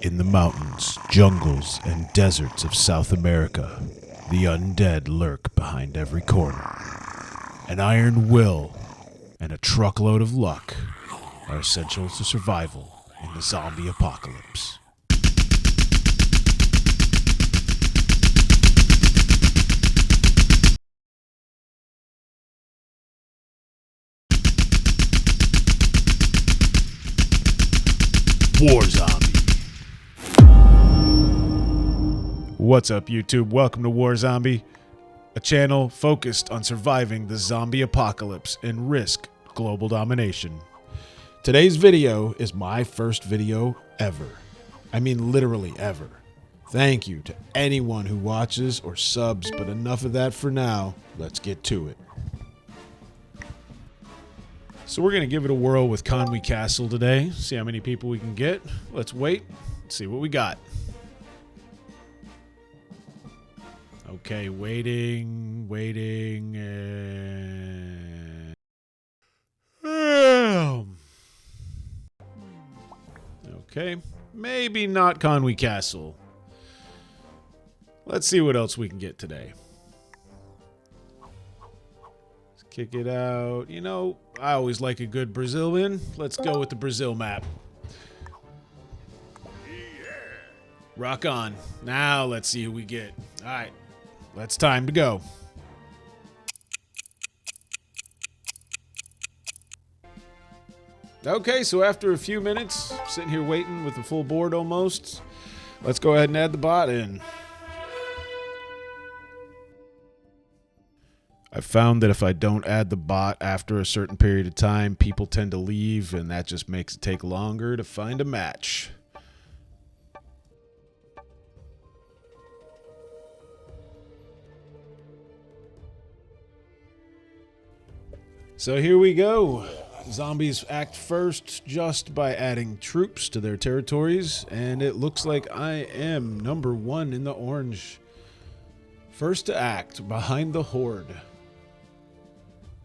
In the mountains, jungles, and deserts of South America, the undead lurk behind every corner. An iron will and a truckload of luck are essential to survival in the zombie apocalypse. War Zombie. What's up, YouTube? Welcome to War Zombie, a channel focused on surviving the zombie apocalypse and risk global domination. Today's video is my first video ever. I mean literally ever. Thank you to anyone who watches or subs, but enough of that for now. Let's get to it. So we're going to give it a whirl with Conwy Castle today. See how many people we can get. Let's wait. See what we got. Okay, waiting. Okay, maybe not Conwy Castle. Let's see what else we can get today. Let's kick it out. You know, I always like a good Brazilian. Let's go with the Brazil map. Rock on. Now let's see who we get. All right. It's time to go. Okay, so after a few minutes, sitting here waiting with the full board almost, let's go ahead and add the bot in. I've found that if I don't add the bot after a certain period of time, people tend to leave, and that just makes it take longer to find a match. So here we go. Zombies act first just by adding troops to their territories, and it looks like I am number one in the orange. First to act, behind the horde.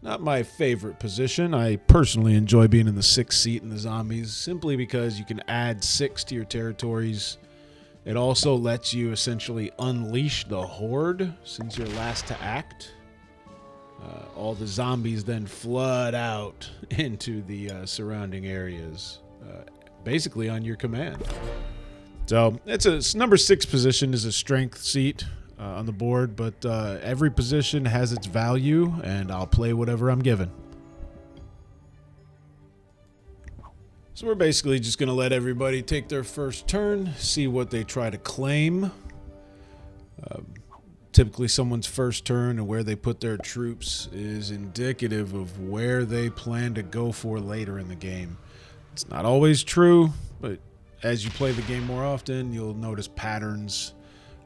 Not my favorite position. I personally enjoy being in the 6th seat in the zombies, simply because you can add 6 to your territories. It also lets you essentially unleash the horde since you're last to act. All the zombies then flood out into the surrounding areas, basically on your command. So it's number 6 position is a strength seat on the board, but every position has its value, and I'll play whatever I'm given. So we're basically just going to let everybody take their first turn, see what they try to claim. Typically someone's first turn and where they put their troops is indicative of where they plan to go for later in the game. It's not always true, but as you play the game more often, you'll notice patterns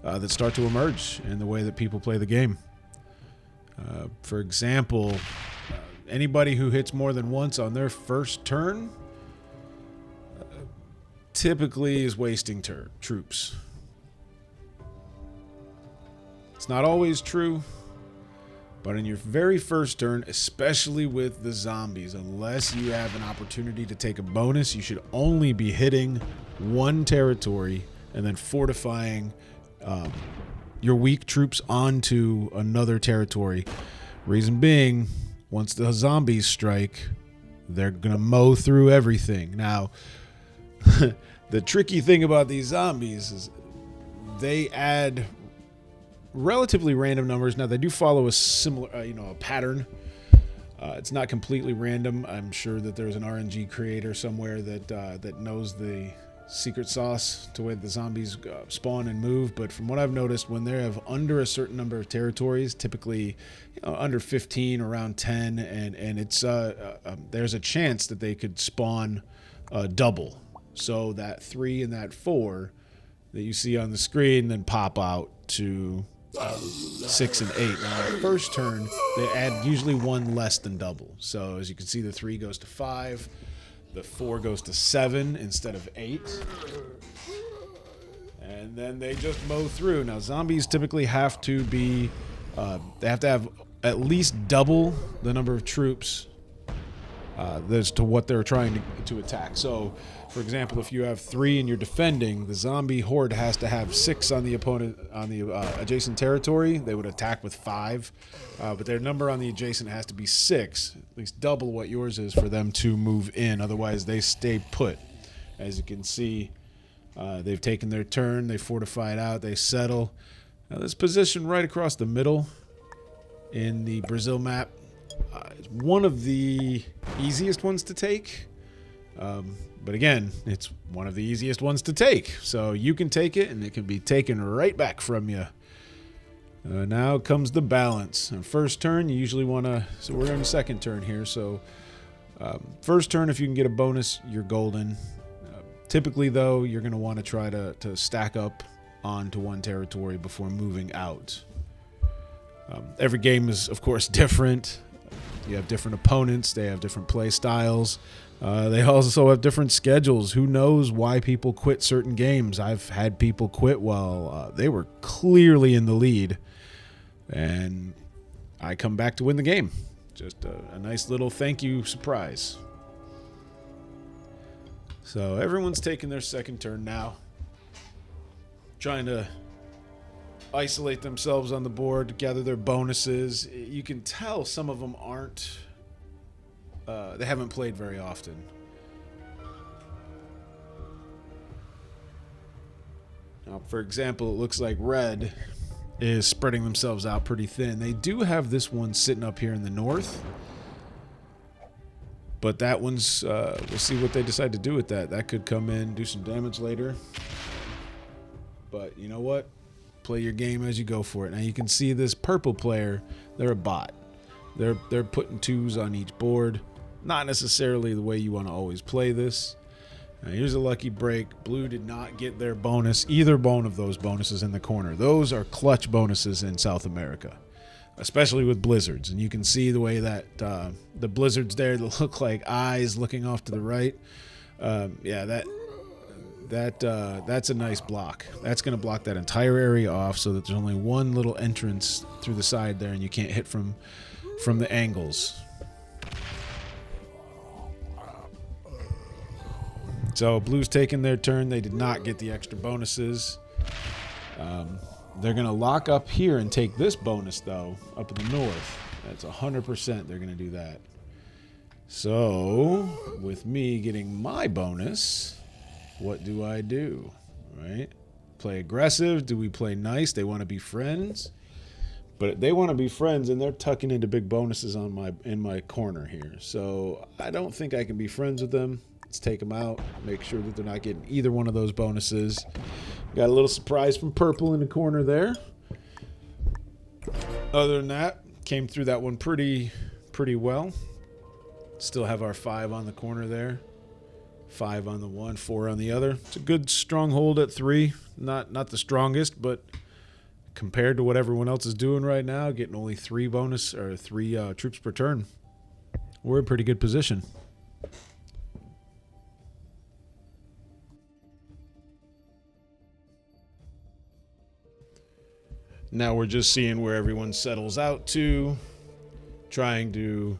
that start to emerge in the way that people play the game. For example, anybody who hits more than once on their first turn typically is wasting troops. It's not always true, but in your very first turn, especially with the zombies, unless you have an opportunity to take a bonus, you should only be hitting one territory and then fortifying your weak troops onto another territory. Reason being, once the zombies strike, they're going to mow through everything. Now, the tricky thing about these zombies is they add relatively random numbers. Now they do follow a similar, a pattern. It's not completely random. I'm sure that there's an RNG creator somewhere that knows the secret sauce to where the zombies spawn and move. But from what I've noticed, when they have under a certain number of territories, typically under 15, around 10, and it's there's a chance that they could spawn double. So that 3 and that 4 that you see on the screen then pop out to 6 and 8. Now, on the first turn, they add usually one less than double. So as you can see, the 3 goes to 5, the 4 goes to 7 instead of 8, and then they just mow through. Now, zombies typically have to be, they have to have at least double the number of troops as to what they're trying to attack. So, for example, if you have 3 and you're defending, the zombie horde has to have 6 on the opponent on the adjacent territory. They would attack with 5, but their number on the adjacent has to be 6, at least double what yours is for them to move in. Otherwise, they stay put. As you can see, they've taken their turn. They fortified out. They settle. Now, this position right across the middle in the Brazil map is one of the easiest ones to take. But again, it's one of the easiest ones to take. So you can take it, and it can be taken right back from you. Now comes the balance. On first turn, you usually want to... So we're in the second turn here. So first turn, if you can get a bonus, you're golden. Typically, though, you're going to want to try to stack up onto one territory before moving out. Every game is, of course, different. You have different opponents. They have different play styles. They also have different schedules. Who knows why people quit certain games? I've had people quit while they were clearly in the lead, and I come back to win the game. Just a nice little thank you surprise. So everyone's taking their second turn now, trying to isolate themselves on the board, gather their bonuses. You can tell some of them aren't, they haven't played very often. Now, for example, it looks like red is spreading themselves out pretty thin. They do have this one sitting up here in the north, but that one's, we'll see what they decide to do with that. That could come in, do some damage later. But you know what? Play your game as you go for it. Now you can see this purple player, they're a bot. They're putting 2s on each board. Not necessarily the way you want to always play this. Now here's a lucky break. Blue did not get their bonus, either one of those bonuses in the corner. Those are clutch bonuses in South America, especially with blizzards. And you can see the way that the blizzards there that look like eyes looking off to the right. Yeah, that's a nice block. That's going to block that entire area off so that there's only one little entrance through the side there, and you can't hit from the angles. So blue's taking their turn. They did not get the extra bonuses. They're going to lock up here and take this bonus, though, up in the north. That's 100% they're going to do that. So with me getting my bonus, what do I do? Right? Play aggressive? Do we play nice? They want to be friends. But they want to be friends, and they're tucking into big bonuses in my corner here. So I don't think I can be friends with them. Let's take them out. Make sure that they're not getting either one of those bonuses. Got a little surprise from purple in the corner there. Other than that, came through that one pretty well. Still have our 5 on the corner there. 5 on the one, 4 on the other. It's a good stronghold at 3. Not the strongest, but compared to what everyone else is doing right now, getting only 3 bonus or 3 troops per turn, we're in pretty good position. Now we're just seeing where everyone settles out to, trying to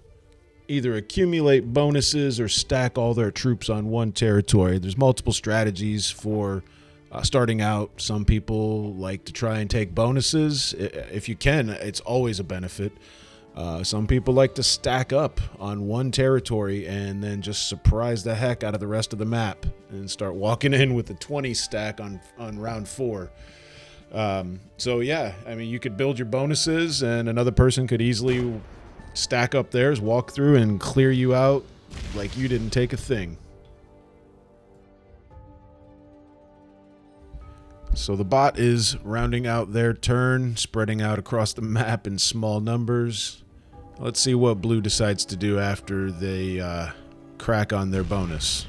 either accumulate bonuses or stack all their troops on one territory. There's multiple strategies for starting out. Some people like to try and take bonuses. If you can, it's always a benefit. Some people like to stack up on one territory and then just surprise the heck out of the rest of the map and start walking in with a 20 stack on round 4. So yeah, I mean, you could build your bonuses and another person could easily stack up theirs, walk through, and clear you out like you didn't take a thing. So the bot is rounding out their turn, spreading out across the map in small numbers. Let's see what blue decides to do after they crack on their bonus.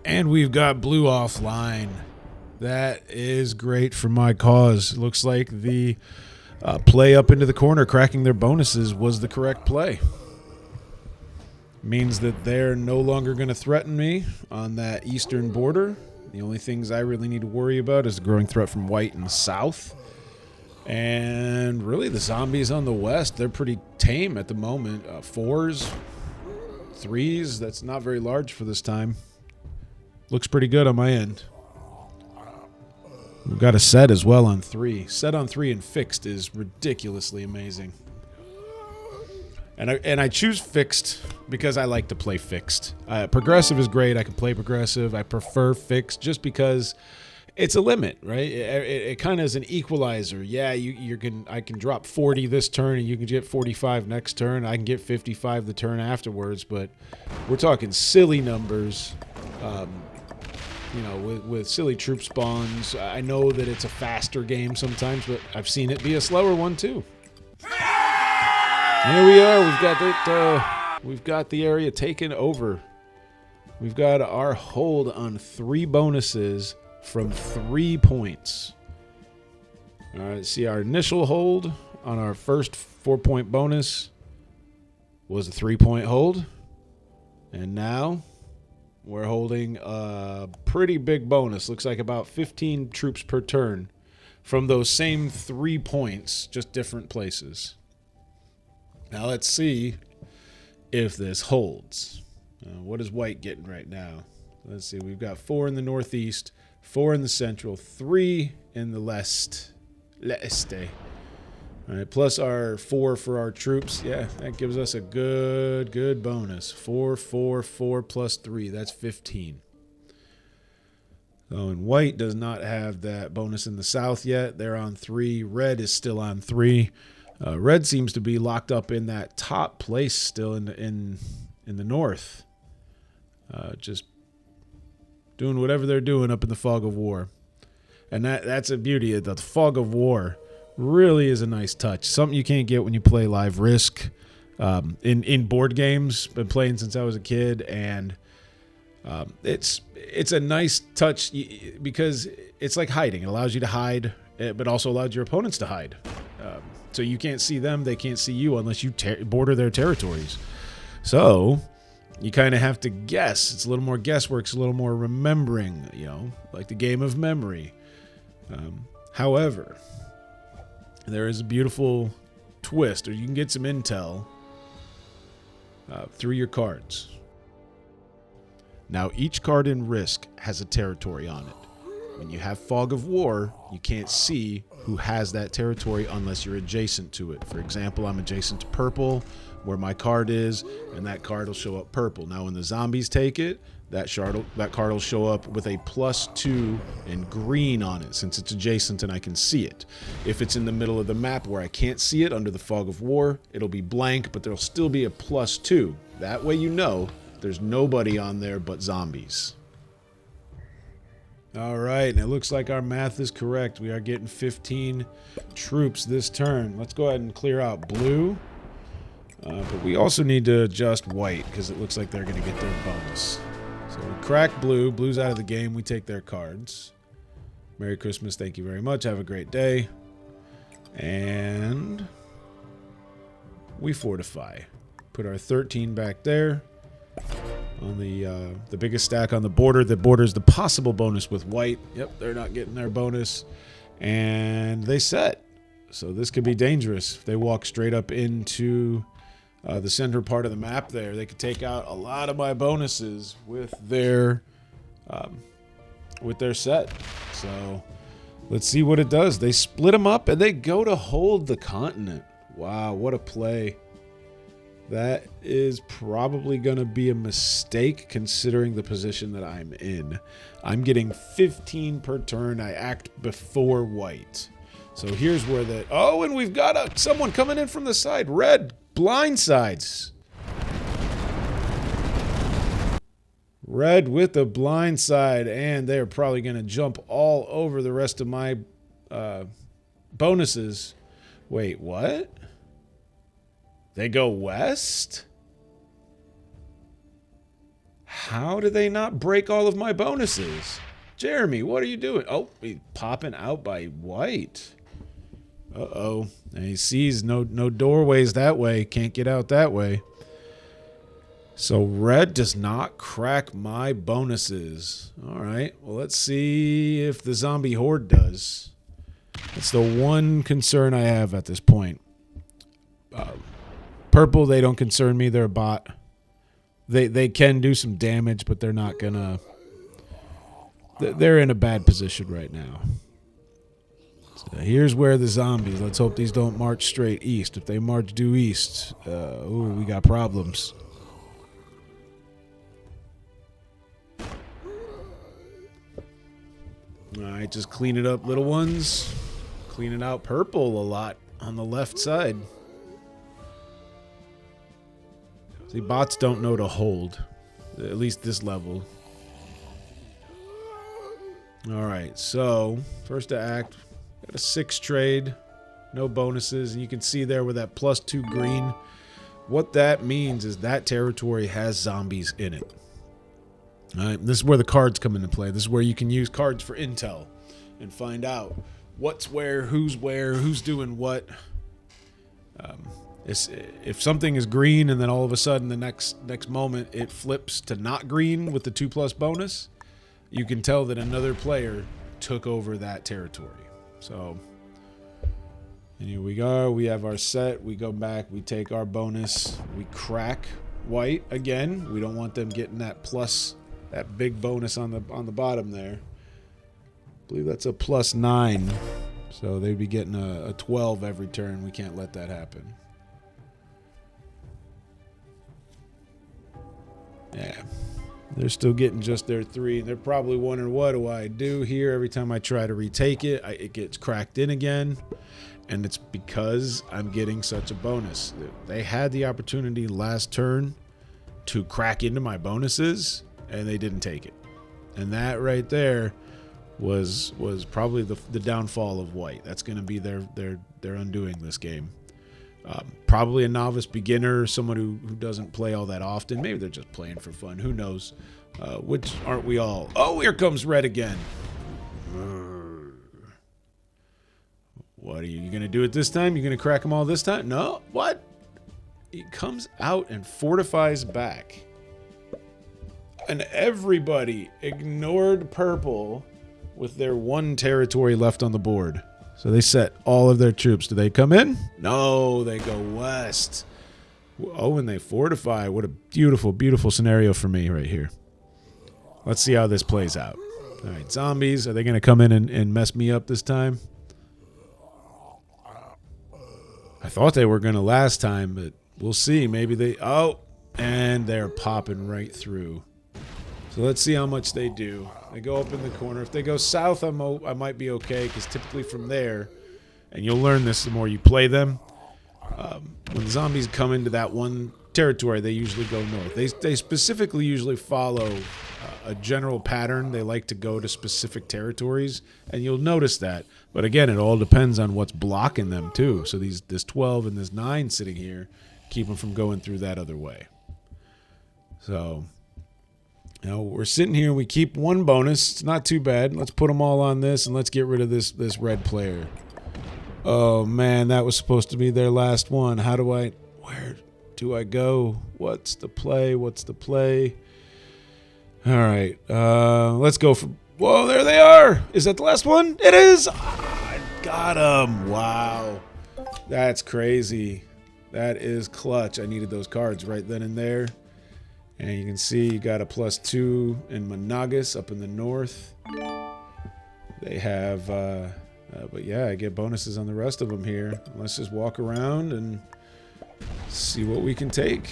And we've got blue offline. That is great for my cause. Looks like the play up into the corner, cracking their bonuses, was the correct play. Means that they're no longer going to threaten me on that eastern border. The only things I really need to worry about is the growing threat from white in the south. And really, the zombies on the west, they're pretty tame at the moment. 4s, 3s, that's not very large for this time. Looks pretty good on my end. We've got a set as well on 3. Set on 3 and fixed is ridiculously amazing. And I choose fixed because I like to play fixed. Progressive is great. I can play progressive. I prefer fixed just because it's a limit, right? It kind of is an equalizer. Yeah, I can drop 40 this turn, and you can get 45 next turn. I can get 55 the turn afterwards, but we're talking silly numbers. With silly troop spawns. I know that it's a faster game sometimes, but I've seen it be a slower one too. Here we are. We've got the area taken over. We've got our hold on 3 bonuses from 3 points. All right, see, our initial hold on our first 4-point bonus was a 3-point hold. And now we're holding a pretty big bonus. Looks like about 15 troops per turn from those same 3 points, just different places. Now let's see if this holds. What is white getting right now? Let's see. We've got 4 in the northeast, 4 in the central, 3 in the leste. All right, plus our 4 for our troops. Yeah, that gives us a good bonus. 4, 4, 4 plus 3. That's 15. Oh, and white does not have that bonus in the south yet. They're on 3. Red is still on 3. Red seems to be locked up in that top place still in the north. Just doing whatever they're doing up in the fog of war. And that's a beauty of the fog of war. Really is a nice touch. Something you can't get when you play live Risk in board games. Been playing since I was a kid, and it's a nice touch because it's like hiding. It allows you to hide, but also allows your opponents to hide. So you can't see them, they can't see you unless you border their territories. So you kind of have to guess. It's a little more guesswork. It's a little more remembering, like the game of memory. However, there is a beautiful twist, or you can get some intel through your cards. Now, each card in Risk has a territory on it. When you have Fog of War, you can't see who has that territory unless you're adjacent to it. For example, I'm adjacent to purple, where my card is, and that card will show up purple. Now, when the zombies take it, that card will show up with a +2 and green on it, since it's adjacent and I can see it. If it's in the middle of the map where I can't see it under the Fog of War, it'll be blank, but there'll still be a +2. That way you know there's nobody on there but zombies. All right, and it looks like our math is correct. We are getting 15 troops this turn. Let's go ahead and clear out blue. But we also need to adjust white because it looks like they're going to get their bonus. So we crack blue. Blue's out of the game. We take their cards. Merry Christmas. Thank you very much. Have a great day. And we fortify. Put our 13 back there. On the biggest stack on the border that borders the possible bonus with white. Yep, they're not getting their bonus. And they set. So this could be dangerous. If they walk straight up into the center part of the map there, they could take out a lot of my bonuses with their set. So let's see what it does. They split them up and they go to hold the continent. Wow, what a play. That is probably going to be a mistake considering the position that I'm in. I'm getting 15 per turn. I act before white. So here's where the... Oh, and we've got someone coming in from the side. Red blindsides. Red with the blind side, and they're probably going to jump all over the rest of my bonuses. Wait, what? They go west? How do they not break all of my bonuses? Jeremy, what are you doing? Oh, he's popping out by white. Uh-oh. And he sees no doorways that way. Can't get out that way. So red does not crack my bonuses. All right. Well, let's see if the zombie horde does. It's the one concern I have at this point. Purple, they don't concern me. They're a bot. They can do some damage, but they're not gonna. They're in a bad position right now. So here's where the zombies. Let's hope these don't march straight east. If they march due east, ooh, we got problems. All right, just clean it up, little ones. Clean it out. Purple a lot on the left side. See, bots don't know to hold, at least this level. All right, so first to act, got a 6 trade, no bonuses, and you can see there with that +2 green, what that means is that territory has zombies in it. All right, this is where the cards come into play. This is where you can use cards for intel and find out what's where, who's doing what. If something is green and then all of a sudden the next moment it flips to not green with the 2+ bonus, you can tell that another player took over that territory. So, and here we go. We have our set. We go back. We take our bonus. We crack white again. We don't want them getting that plus, that big bonus on the bottom there. I believe that's a +9. So they'd be getting a 12 every turn. We can't let that happen. Yeah, they're still getting just their 3. They're probably wondering, what do I do here? Every time I try to retake it, it gets cracked in again. And it's because I'm getting such a bonus. They had the opportunity last turn to crack into my bonuses, and they didn't take it. And that right there was probably the downfall of white. That's going to be their undoing this game. Probably a novice beginner, someone who doesn't play all that often. Maybe they're just playing for fun. Who knows? Which aren't we all? Oh, here comes red again. What are you going to do it this time? You're going to crack them all this time? No? What? He comes out and fortifies back. And everybody ignored purple with their 1 territory left on the board. So they set all of their troops. Do they come in? No, they go west. Oh, and they fortify. What a beautiful, beautiful scenario for me right here. Let's see how this plays out. All right, zombies. Are they going to come in and mess me up this time? I thought they were going to last time, but we'll see. Maybe they... Oh, and they're popping right through. So let's see how much they do. They go up in the corner. If they go south, I might be okay, because typically from there, and you'll learn this the more you play them, when zombies come into that one territory, they usually go north. They specifically usually follow a general pattern. They like to go to specific territories, and you'll notice that. But again, it all depends on what's blocking them too. So this 12 and this 9 sitting here keep them from going through that other way. So... Now we're sitting here, we keep 1 bonus. It's not too bad. Let's put them all on this, and let's get rid of this red player. Oh, man, that was supposed to be their last one. Where do I go? What's the play? All right, let's go for... Whoa, there they are! Is that the last one? It is! I got him! Wow. That's crazy. That is clutch. I needed those cards right then and there. And you can see you got a +2 in Monagas up in the north. They have, but yeah, I get bonuses on the rest of them here. Let's just walk around and see what we can take.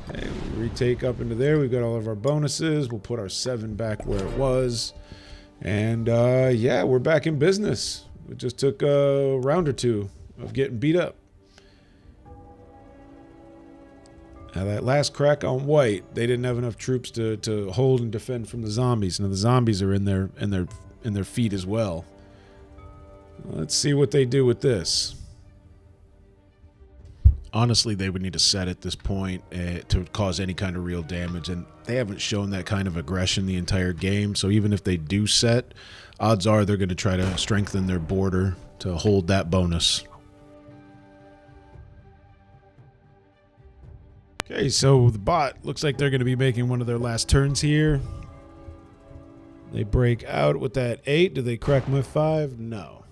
Okay, we retake up into there. We've got all of our bonuses. We'll put our 7 back where it was. And yeah, we're back in business. It just took a round or 2 of getting beat up. Now that last crack on white, they didn't have enough troops to hold and defend from the zombies. Now the zombies are in their feet as well. Let's see what they do with this. Honestly, they would need to set at this point to cause any kind of real damage, and they haven't shown that kind of aggression the entire game. So even if they do set, odds are they're going to try to strengthen their border to hold that bonus. Okay, so the bot looks like they're going to be making one of their last turns here. They break out with that 8. Do they crack my 5? No.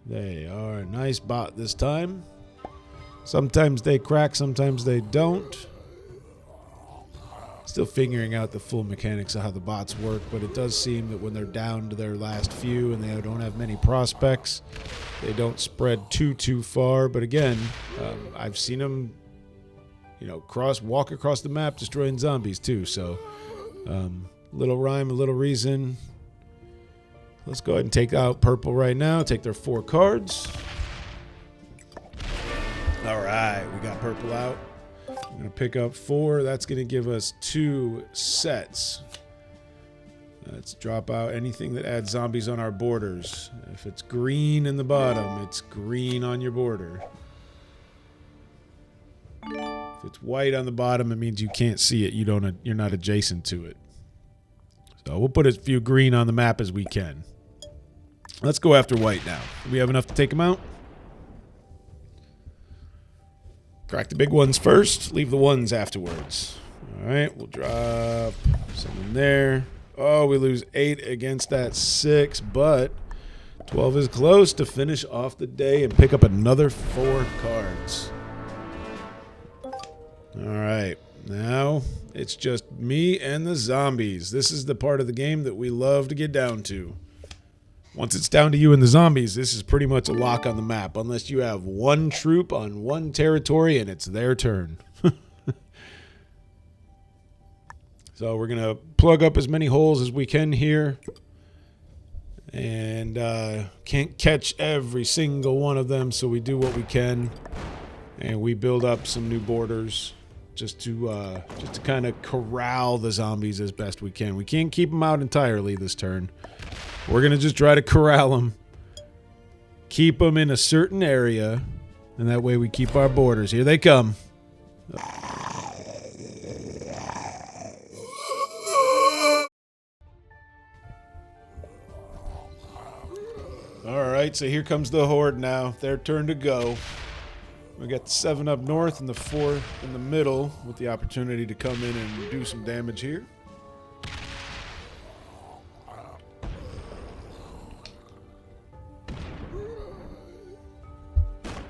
They are a nice bot this time. Sometimes they crack, sometimes they don't. Still figuring out the full mechanics of how the bots work, but it does seem that when they're down to their last few and they don't have many prospects, they don't spread too far. But again, I've seen them, walk across the map destroying zombies too. So, little rhyme, a little reason. Let's go ahead and take out purple right now. Take their 4 cards. All right, we got purple out. I'm going to pick up 4. That's going to give us 2 sets. Let's drop out anything that adds zombies on our borders. If it's green in the bottom, it's green on your border. If it's white on the bottom, it means you can't see it. You're not adjacent to it. So we'll put as few green on the map as we can. Let's go after white now. Do we have enough to take them out? Crack the big ones first, leave the ones afterwards. All right, we'll drop some in there. Oh, we lose 8 against that 6, but 12 is close to finish off the day and pick up another 4 cards. All right, now it's just me and the zombies. This is the part of the game that we love to get down to. Once it's down to you and the zombies, this is pretty much a lock on the map, unless you have one troop on one territory and it's their turn. So we're going to plug up as many holes as we can here. And can't catch every single one of them, so we do what we can. And we build up some new borders just to kind of corral the zombies as best we can. We can't keep them out entirely this turn. We're going to just try to corral them, keep them in a certain area, and that way we keep our borders. Here they come. All right, so here comes the horde now. Their turn to go. We got the 7 up north and the 4 in the middle with the opportunity to come in and do some damage here.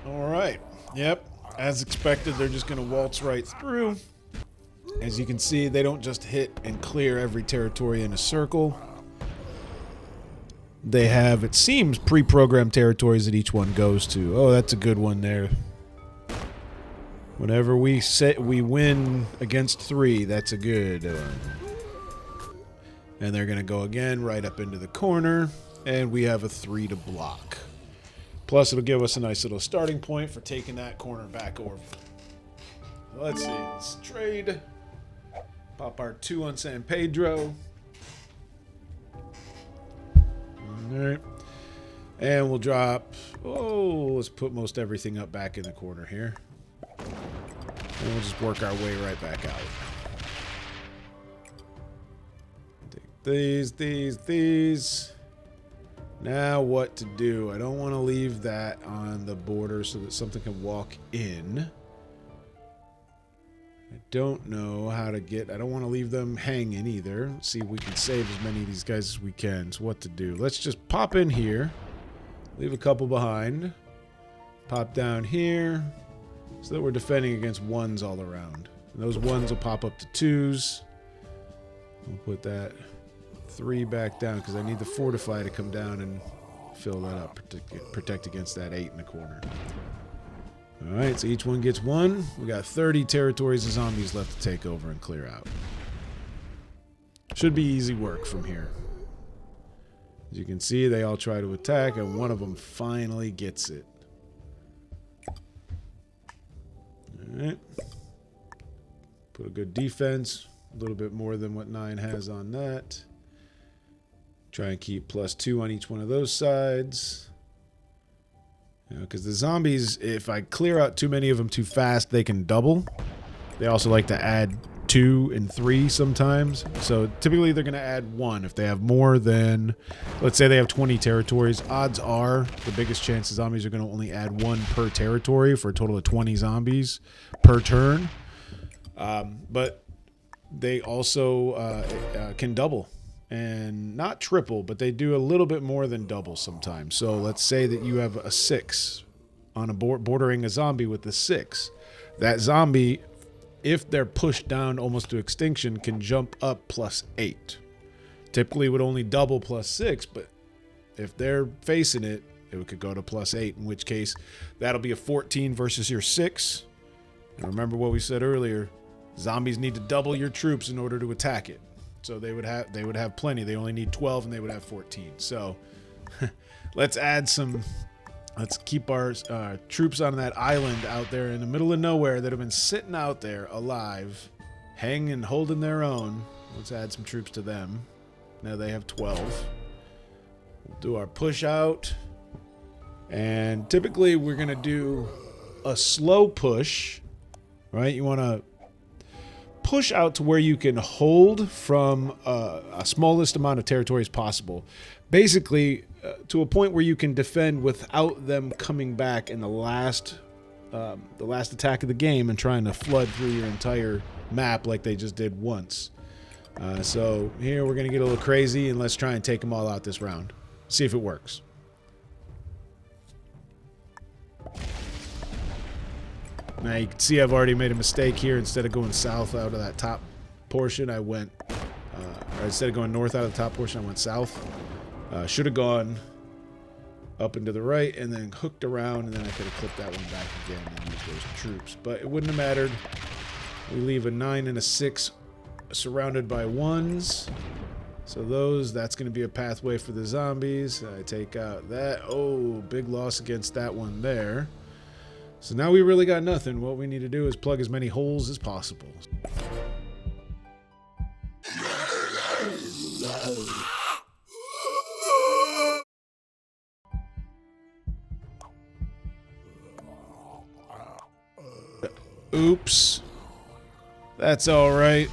Alright, yep, as expected, they're just going to waltz right through. As you can see, they don't just hit and clear every territory in a circle. They have, it seems, pre-programmed territories that each one goes to. Oh, that's a good one there. Whenever we win against 3, that's a good one. And they're going to go again right up into the corner, and we have a 3 to block. Plus, it'll give us a nice little starting point for taking that corner back over. Let's see. Let's trade. Pop our 2 on San Pedro. All right. And we'll drop... Oh, let's put most everything up back in the corner here. And we'll just work our way right back out. Take these. Now what to do? I don't want to leave that on the border so that something can walk in. I don't know how to get... I don't want to leave them hanging either. Let's see if we can save as many of these guys as we can. So what to do? Let's just pop in here. Leave a couple behind. Pop down here. So that we're defending against 1s all around. And those 1s will pop up to 2s. We'll put that... 3 back down because I need the fortify to come down and fill that up, protect against that 8 in the corner. All right, so each one gets 1. We got 30 territories of zombies left to take over and clear out. Should be easy work from here. As you can see, they all try to attack, and one of them finally gets it. All right. Put a good defense, a little bit more than what 9 has on that. Try and keep +2 on each one of those sides. Because the zombies, if I clear out too many of them too fast, they can double. They also like to add 2 and 3 sometimes. So typically they're going to add 1. If they have more than, let's say they have 20 territories, odds are the biggest chance the zombies are going to only add 1 per territory for a total of 20 zombies per turn. But they also can double. and not triple, but they do a little bit more than double sometimes. So let's say that you have a 6 on a bordering a zombie with the 6. That zombie, if they're pushed down almost to extinction, can jump up +8. Typically would only double +6, but if they're facing it, it could go to +8, in which case that'll be a 14 versus your 6. And remember what we said earlier, zombies need to double your troops in order to attack it. So they would have plenty. They only need 12 and they would have 14. So let's keep our troops on that island out there in the middle of nowhere that have been sitting out there alive, hanging, holding their own. Let's add some troops to them. Now they have 12. We'll do our push out. And typically we're going to do a slow push, right? You want to push out to where you can hold from a smallest amount of territory as possible. Basically, to a point where you can defend without them coming back in the last attack of the game and trying to flood through your entire map like they just did once. So here we're going to get a little crazy, and let's try and take them all out this round. See if it works. Now you can see I've already made a mistake here. Instead of going south out of that top portion, I went, or instead of going north out of the top portion, I went south. Should have gone up and to the right and then hooked around, and then I could have clipped that one back again and used those troops. But it wouldn't have mattered. We leave a 9 and a 6 surrounded by 1s. So that's going to be a pathway for the zombies. I take out that. Oh, big loss against that one there. So now we really got nothing. What we need to do is plug as many holes as possible. Oops. That's all right.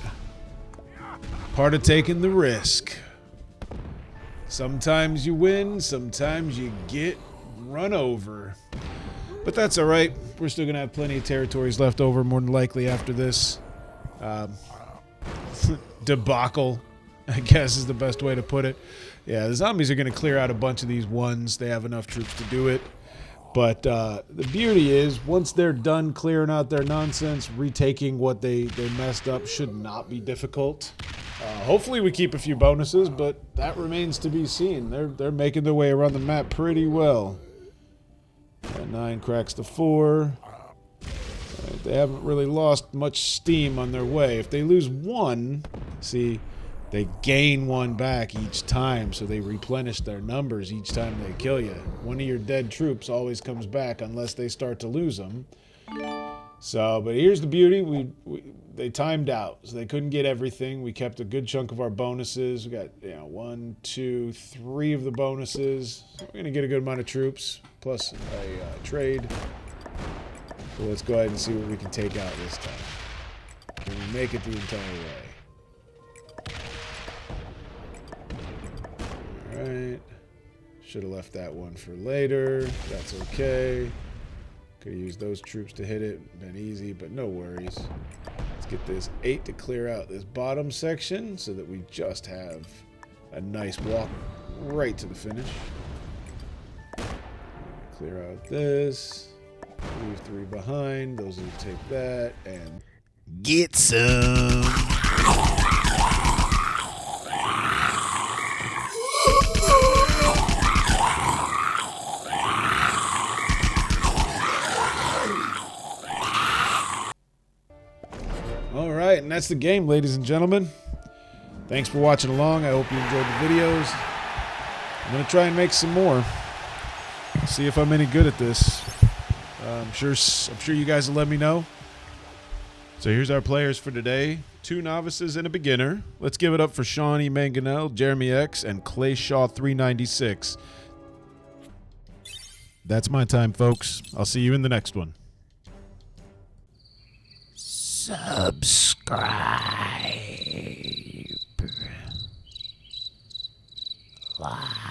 Part of taking the risk. Sometimes you win, sometimes you get run over. But that's all right. We're still going to have plenty of territories left over, more than likely, after this debacle, I guess is the best way to put it. Yeah, the zombies are going to clear out a bunch of these 1s. They have enough troops to do it. But the beauty is, once they're done clearing out their nonsense, retaking what they messed up should not be difficult. Hopefully we keep a few bonuses, but that remains to be seen. They're making their way around the map pretty well. That 9 cracks the 4. They haven't really lost much steam on their way. If they lose 1, see, they gain 1 back each time, so they replenish their numbers each time they kill you. One of your dead troops always comes back unless they start to lose them. So, but here's the beauty. They timed out, so they couldn't get everything. We kept a good chunk of our bonuses. We got 1, 2, 3 of the bonuses. So we're going to get a good amount of troops, plus a trade. So let's go ahead and see what we can take out this time. Can we make it the entire way? Alright. Should have left that one for later. That's okay. Could have used those troops to hit it. Been easy, but no worries. Let's get this 8 to clear out this bottom section so that we just have a nice walk right to the finish. Clear out this. Leave 3 behind. Those will take that and get some. All right, and that's the game, ladies and gentlemen. Thanks for watching along. I hope you enjoyed the videos. I'm going to try and make some more. See if I'm any good at this. I'm sure you guys will let me know. So here's our players for today. 2 novices and a beginner. Let's give it up for Shawnee Manganell, Jeremy X, and Clay Shaw 396. That's my time, folks. I'll see you in the next one. Subscribe. Like.